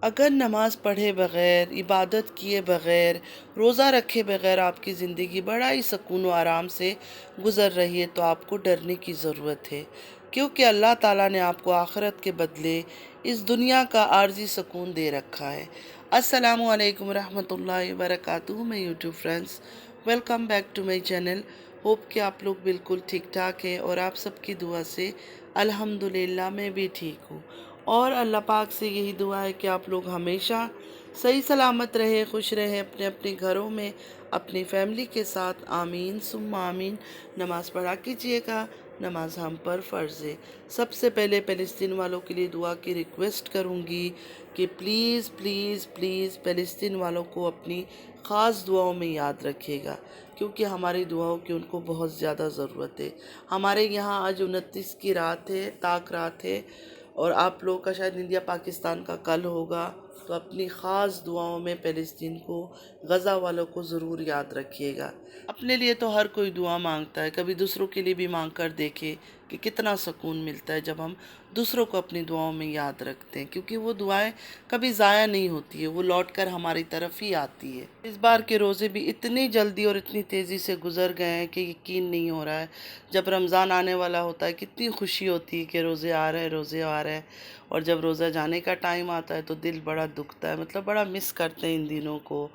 اگر نماز پڑھے بغیر، عبادت کیے بغیر، روزہ رکھے بغیر آپ کی زندگی بڑا ہی سکون و آرام سے گزر رہی ہے تو آپ کو ڈرنے کی ضرورت ہے، کیونکہ اللہ تعالیٰ نے آپ کو آخرت کے بدلے اس دنیا کا عارضی سکون دے رکھا ہے۔ السلام علیکم ورحمۃ اللہ وبرکاتہ، میں YouTube friends welcome back to my channel. Hope کہ آپ لوگ بالکل ٹھیک ٹھاک ہیں اور آپ سب کی دعا سے الحمدللہ میں بھی ٹھیک ہوں، اور اللہ پاک سے یہی دعا ہے کہ آپ لوگ ہمیشہ صحیح سلامت رہے، خوش رہے اپنے اپنے گھروں میں اپنی فیملی کے ساتھ۔ آمین ثم آمین۔ نماز پڑھا کیجیے گا، نماز ہم پر فرض ہے۔ سب سے پہلے فلسطین والوں کے لیے دعا کی ریکویسٹ کروں گی کہ پلیز پلیز پلیز فلسطین والوں کو اپنی خاص دعاؤں میں یاد رکھیے گا، کیونکہ ہماری دعاؤں کی ان کو بہت زیادہ ضرورت ہے۔ ہمارے یہاں آج 29 کی رات ہے، تاک رات ہے، اور آپ لوگ کا شاید انڈیا پاکستان کا کل ہوگا، تو اپنی خاص دعاؤں میں فلسطین کو، غزہ والوں کو ضرور یاد رکھیے گا۔ اپنے لیے تو ہر کوئی دعا مانگتا ہے، کبھی دوسروں کے لیے بھی مانگ کر دیکھے کہ کتنا سکون ملتا ہے جب ہم دوسروں کو اپنی دعاؤں میں یاد رکھتے ہیں، کیونکہ وہ دعائیں کبھی ضائع نہیں ہوتی ہے، وہ لوٹ کر ہماری طرف ہی آتی ہے۔ اس بار کے روزے بھی اتنی جلدی اور اتنی تیزی سے گزر گئے ہیں کہ یقین نہیں ہو رہا ہے۔ جب رمضان آنے والا ہوتا ہے کتنی خوشی ہوتی ہے کہ روزے آ رہے ہیں، روزے آ رہے ہیں، اور جب روزہ جانے کا ٹائم آتا ہے تو دل بڑا دکھتا ہے، مطلب بڑا مس کرتے ہیں ان دنوں کو۔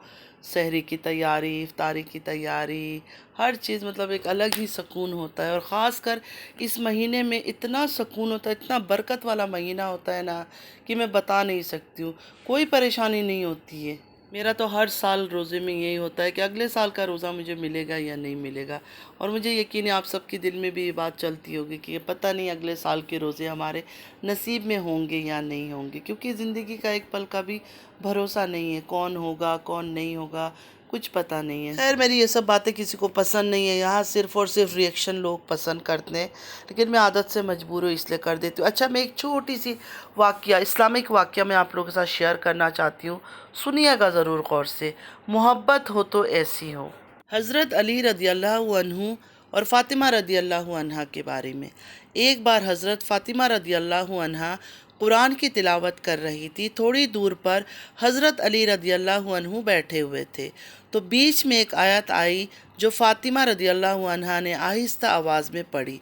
سحری کی تیاری، افطاری کی تیاری، ہر چیز، مطلب ایک الگ ہی سکون ہوتا ہے، اور خاص کر اس مہینے میں اتنا سکون ہوتا ہے، اتنا برکت والا مہینہ ہوتا ہے نا کہ میں بتا نہیں سکتی ہوں۔ کوئی پریشانی نہیں ہوتی ہے۔ میرا تو ہر سال روزے میں یہی ہوتا ہے کہ اگلے سال کا روزہ مجھے ملے گا یا نہیں ملے گا، اور مجھے یقین ہے آپ سب کے دل میں بھی یہ بات چلتی ہوگی کہ پتہ نہیں اگلے سال کے روزے ہمارے نصیب میں ہوں گے یا نہیں ہوں گے، کیونکہ زندگی کا ایک پل کا بھی بھروسہ نہیں ہے، کون ہوگا کون نہیں ہوگا کچھ پتہ نہیں ہے۔ خیر، میری یہ سب باتیں کسی کو پسند نہیں ہے، یہاں صرف اور صرف ریئیکشن لوگ پسند کرتے ہیں، لیکن میں عادت سے مجبور ہوں اس لیے کر دیتی ہوں۔ اچھا، میں ایک چھوٹی سی واقعہ، اسلامک واقعہ میں آپ لوگوں کے ساتھ شیئر کرنا چاہتی ہوں، سنیے گا ضرور غور سے۔ محبت ہو تو ایسی ہو۔ حضرت علی رضی اللہ عنہ اور فاطمہ رضی اللہ عنہ کے بارے میں۔ ایک بار حضرت فاطمہ رضی اللہ عنہ قرآن کی تلاوت کر رہی تھی، تھوڑی دور پر حضرت علی رضی اللہ عنہ بیٹھے ہوئے تھے، تو بیچ میں ایک آیت آئی جو فاطمہ رضی اللہ عنہ نے آہستہ آواز میں پڑھی۔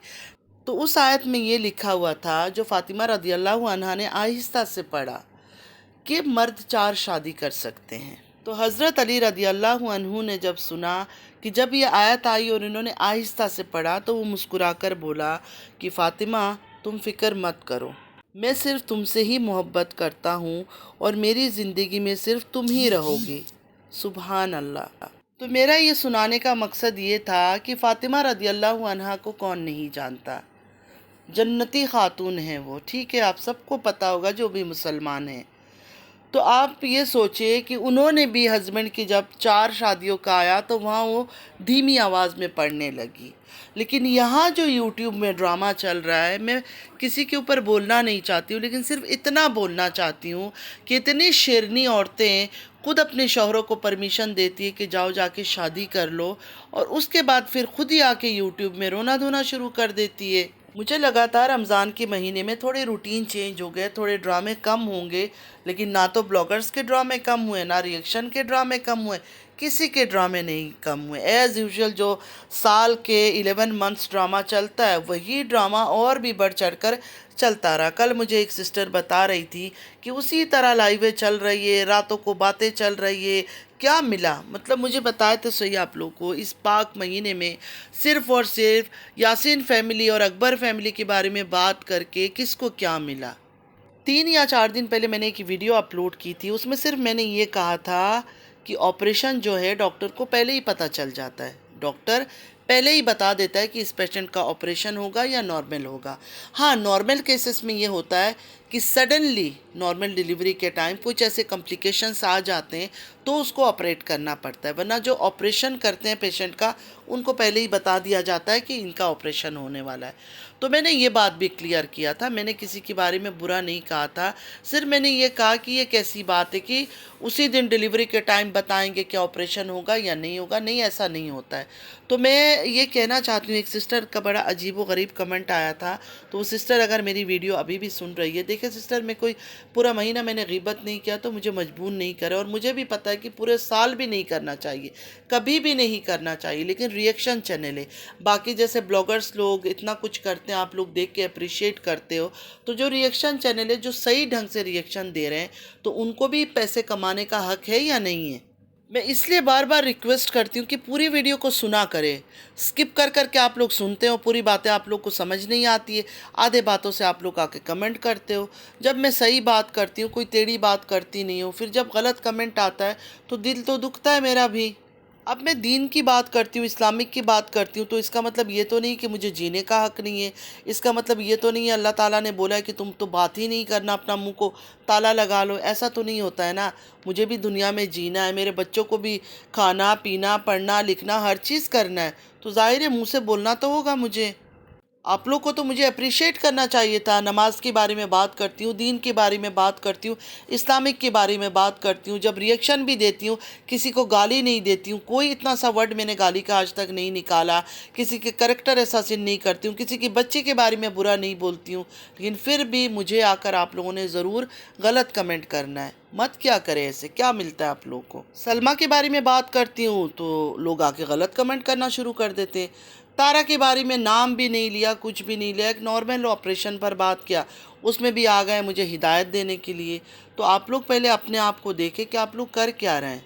تو اس آیت میں یہ لکھا ہوا تھا، جو فاطمہ رضی اللہ عنہ نے آہستہ سے پڑھا، کہ مرد 4 شادی کر سکتے ہیں۔ تو حضرت علی رضی اللہ عنہ نے جب سنا کہ جب یہ آیت آئی اور انہوں نے آہستہ سے پڑھا، تو وہ مسکرا کر بولا کہ فاطمہ، تم فکر مت کرو، میں صرف تم سے ہی محبت کرتا ہوں، اور میری زندگی میں صرف تم ہی رہو گی۔ سبحان اللہ۔ تو میرا یہ سنانے کا مقصد یہ تھا کہ فاطمہ رضی اللہ عنہ کو کون نہیں جانتا، جنتی خاتون ہیں وہ، ٹھیک ہے، آپ سب کو پتہ ہوگا جو بھی مسلمان ہیں۔ تو آپ یہ سوچیں کہ انہوں نے بھی ہسبینڈ کی جب 4 شادیوں کا آیا تو وہاں وہ دھیمی آواز میں پڑھنے لگی، لیکن یہاں جو یوٹیوب میں ڈرامہ چل رہا ہے، میں کسی کے اوپر بولنا نہیں چاہتی ہوں، لیکن صرف اتنا بولنا چاہتی ہوں کہ اتنی شیرنی عورتیں خود اپنے شوہروں کو پرمیشن دیتی ہے کہ جاؤ جا کے شادی کر لو، اور اس کے بعد پھر خود ہی آ کے یوٹیوب میں رونا دھونا شروع کر دیتی ہے۔ مجھے لگا تھا رمضان کے مہینے میں تھوڑے روٹین چینج ہو گئے، تھوڑے ڈرامے کم ہوں گے، لیکن نہ تو بلاگرز کے ڈرامے کم ہوئے، نہ ریئیکشن کے ڈرامے کم ہوئے، کسی کے ڈرامے نہیں کم ہوئے۔ ایز یوزول جو سال کے 11 منتھس ڈرامہ چلتا ہے، وہی ڈرامہ اور بھی بڑھ چڑھ کر چلتا رہا۔ کل مجھے ایک سسٹر بتا رہی تھی کہ اسی طرح لائیویں چل رہی ہے، راتوں کو باتیں چل رہی ہے۔ کیا ملا؟ مطلب مجھے بتائے تو صحیح آپ لوگ کو، اس پاک مہینے میں صرف اور صرف یاسین فیملی اور اکبر فیملی کے بارے میں بات کر کے کس کو کیا ملا؟ 3 یا 4 دن پہلے میں نے ایک ویڈیو اپلوڈ کی تھی، اس میں صرف میں نے یہ کہا تھا کہ آپریشن جو ہے ڈاکٹر کو پہلے ہی پتہ چل جاتا ہے، ڈاکٹر پہلے ہی بتا دیتا ہے کہ اس پیشنٹ کا آپریشن ہوگا یا نارمل ہوگا۔ ہاں، نارمل کیسز میں یہ ہوتا ہے کہ سڈنلی نارمل ڈیلیوری کے ٹائم کچھ ایسے کمپلیکیشنز آ جاتے ہیں تو اس کو آپریٹ کرنا پڑتا ہے، ورنہ جو آپریشن کرتے ہیں پیشنٹ کا، ان کو پہلے ہی بتا دیا جاتا ہے کہ ان کا آپریشن ہونے والا ہے۔ تو میں نے یہ بات بھی کلیئر کیا تھا، میں نے کسی کے بارے میں برا نہیں کہا تھا، صرف میں نے یہ کہا کہ یہ کیسی بات ہے کہ उसी दिन डिलीवरी के टाइम बताएंगे कि ऑपरेशन होगा या नहीं होगा। नहीं, ऐसा नहीं होता है। तो मैं ये कहना चाहती हूँ, एक सिस्टर का बड़ा अजीब व गरीब कमेंट आया था, तो वो सिस्टर अगर मेरी वीडियो अभी भी सुन रही है, देखिए सिस्टर, मैं कोई पूरा महीना मैंने ग़ीबत नहीं किया तो मुझे मजबूर नहीं करे, और मुझे भी पता है कि पूरे साल भी नहीं करना चाहिए, कभी भी नहीं करना चाहिए, लेकिन रिएक्शन चैनल है। बाकी जैसे ब्लॉगर्स लोग इतना कुछ करते हैं, आप लोग देख के अप्रिशिएट करते हो, तो जो रिएक्शन चैनल है जो सही ढंग से रिएक्शन दे रहे हैं, तो उनको भी पैसे कमाने का हक है या नहीं है? मैं इसलिए बार बार रिक्वेस्ट करती हूँ कि पूरी वीडियो को सुना करें। स्किप कर कर के आप लोग सुनते हो, पूरी बातें आप लोग को समझ नहीं आती है, आधे बातों से आप लोग आके कमेंट करते हो। जब मैं सही बात करती हूँ, कोई टेढ़ी बात करती नहीं हूँ, फिर जब गलत कमेंट आता है तो दिल तो दुखता है मेरा भी। अब मैं दीन की बात करती हूँ, इस्लामिक की बात करती हूँ, तो इसका मतलब ये तो नहीं कि मुझे जीने का हक नहीं है। इसका मतलब ये तो नहीं है अल्लाह ताला ने बोला है कि तुम तो बात ही नहीं करना, अपना मुंह को ताला लगा लो। ऐसा तो नहीं होता है ना। मुझे भी दुनिया में जीना है, मेरे बच्चों को भी खाना पीना पढ़ना लिखना हर चीज़ करना है, तो ज़ाहिर है मुँह से बोलना तो होगा मुझे। आप लोग को तो मुझे अप्रिशिएट करना चाहिए था। नमाज के बारे में बात करती हूँ, दीन के बारे में बात करती हूँ, इस्लामिक के बारे में बात करती हूँ, जब रिएक्शन भी देती हूँ किसी को गाली नहीं देती हूँ। कोई इतना सा वर्ड मैंने गाली का आज तक नहीं निकाला, किसी के करैक्टर असैसिन नहीं करती हूँ, किसी के बच्चे के बारे में बुरा नहीं बोलती हूँ, लेकिन फिर भी मुझे आकर आप लोगों ने ज़रूर गलत कमेंट करना है। मत क्या करें, ऐसे क्या मिलता है आप लोगों को। सलमा के बारे में बात करती हूँ तो लोग आके गलत कमेंट करना शुरू कर देते हैं। तारा के बारे में नाम भी नहीं लिया, कुछ भी नहीं लिया, एक नॉर्मल ऑपरेशन पर बात किया, उसमें भी आ गए मुझे हिदायत देने के लिए। तो आप लोग पहले अपने आप को देखें कि आप लोग कर क्या रहे हैं,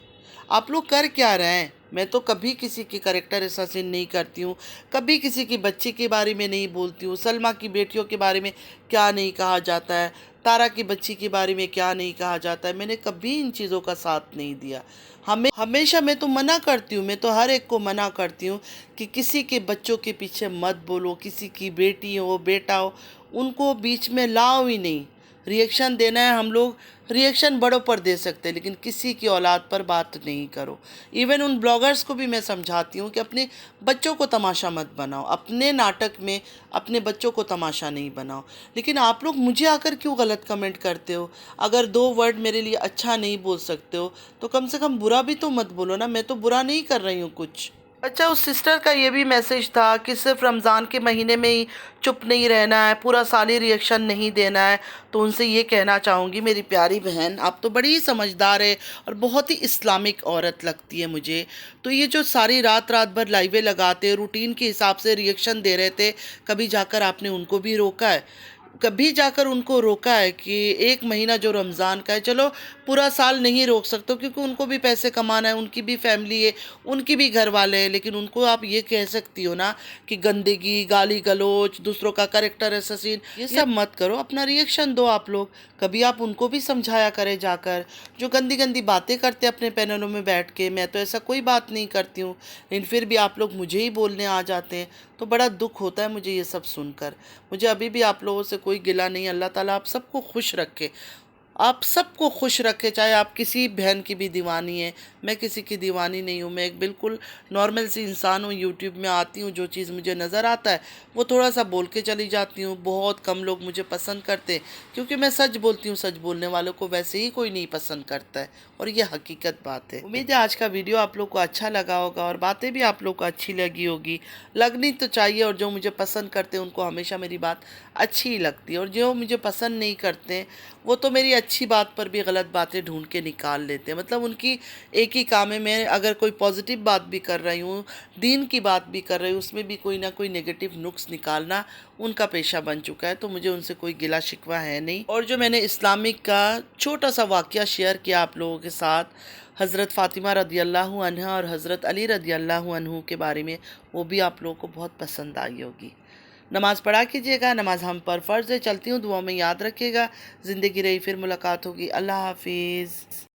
आप लोग कर क्या रहे हैं। मैं तो कभी किसी की करैक्टर असैसिन नहीं करती हूँ, कभी किसी की बच्चे के बारे में नहीं बोलती हूँ, सलमा की बेटियों के बारे में क्या नहीं कहा जाता है, तारा की बच्ची के बारे में क्या नहीं कहा जाता है। मैंने कभी इन चीज़ों का साथ नहीं दिया। हमेशा मैं तो मना करती हूँ, मैं तो हर एक को मना करती हूँ कि किसी के बच्चों के पीछे मत बोलो, किसी की बेटी हो बेटा हो उनको बीच में लाओ ही नहीं। रिएक्शन देना है, हम लोग रिएक्शन बड़ों पर दे सकते हैं, लेकिन किसी की औलाद पर बात नहीं करो। इवन उन ब्लॉगर्स को भी मैं समझाती हूँ कि अपने बच्चों को तमाशा मत बनाओ, अपने नाटक में अपने बच्चों को तमाशा नहीं बनाओ। लेकिन आप लोग मुझे आकर क्यों गलत कमेंट करते हो? अगर दो वर्ड मेरे लिए अच्छा नहीं बोल सकते हो तो कम से कम बुरा भी तो मत बोलो ना। मैं तो बुरा नहीं कर रही हूँ कुछ। अच्छा, उस सिस्टर का ये भी मैसेज था कि सिर्फ रमज़ान के महीने में ही चुप नहीं रहना है, पूरा साल ही रिएक्शन नहीं देना है। तो उनसे ये कहना चाहूँगी, मेरी प्यारी बहन, आप तो बड़ी ही समझदार है और बहुत ही इस्लामिक औरत लगती है मुझे। तो ये जो सारी रात रात भर लाइवें लगाते रूटीन के हिसाब से रिएक्शन दे रहे थे, कभी जाकर आपने उनको भी रोका है? कभी जाकर उनको रोका है कि एक महीना जो रमज़ान का है, चलो पूरा साल नहीं रोक सकते क्योंकि उनको भी पैसे कमाना है, उनकी भी फैमिली है, उनकी भी घर वाले हैं, लेकिन उनको आप ये कह सकती हो ना कि गंदगी गाली गलौज दूसरों का कैरेक्टर असैसिन ये सब मत करो, अपना रिएक्शन दो। आप लोग कभी आप उनको भी समझाया करें जाकर, जो गंदी गंदी बातें करते अपने पैनलों में बैठ के। मैं तो ऐसा कोई बात नहीं करती हूँ, लेकिन फिर भी आप लोग मुझे ही बोलने आ जाते हैं, तो बड़ा दुख होता है मुझे ये सब सुनकर। मुझे अभी भी आप लोगों से कोई गिला नहीं। अल्लाह ताला आप सबको खुश रखे, आप सबको खुश रखे, चाहे आप किसी बहन की भी दीवानी है। मैं किसी की दीवानी नहीं हूँ, मैं एक बिल्कुल नॉर्मल सी इंसान हूँ। यूट्यूब में आती हूँ, जो चीज़ मुझे नज़र आता है वो थोड़ा सा बोल के चली जाती हूँ। बहुत कम लोग मुझे पसंद करते क्योंकि मैं सच बोलती हूँ। सच बोलने वालों को वैसे ही कोई नहीं पसंद करता है, और ये हकीकत बात है। उम्मीद है आज का वीडियो आप लोग को अच्छा लगा होगा और बातें भी आप लोग को अच्छी लगी होगी। लगनी तो चाहिए, और जो मुझे पसंद करते हैं उनको हमेशा मेरी बात अच्छी ही लगती है, और जो मुझे पसंद नहीं करते वो तो मेरी अच्छी बात पर भी गलत बातें ढूंढ के निकाल लेते हैं। मतलब उनकी एक ही काम है, मैं अगर कोई पॉजिटिव बात भी कर रही हूँ, दीन की बात भी कर रही हूँ, उसमें भी कोई ना कोई नेगेटिव नुक्स निकालना उनका पेशा बन चुका है। तो मुझे उनसे कोई गिला शिकवा है नहीं। और जो मैंने इस्लामिक का छोटा सा वाक़या शेयर किया आप लोगों के साथ, हज़रत फ़ातिमा रज़ी अल्लाह अन्हा और हज़रत अली रज़ी अल्लाह अन्हु के बारे में, वो भी आप लोगों को बहुत पसंद आई होगी। नमाज़ पढ़ा कीजिएगा, नमाज़ हम पर फ़र्ज़ है। चलती हूँ, दुआ में याद रखिएगा। ज़िंदगी रही फिर मुलाकात होगी। अल्लाह हाफिज़।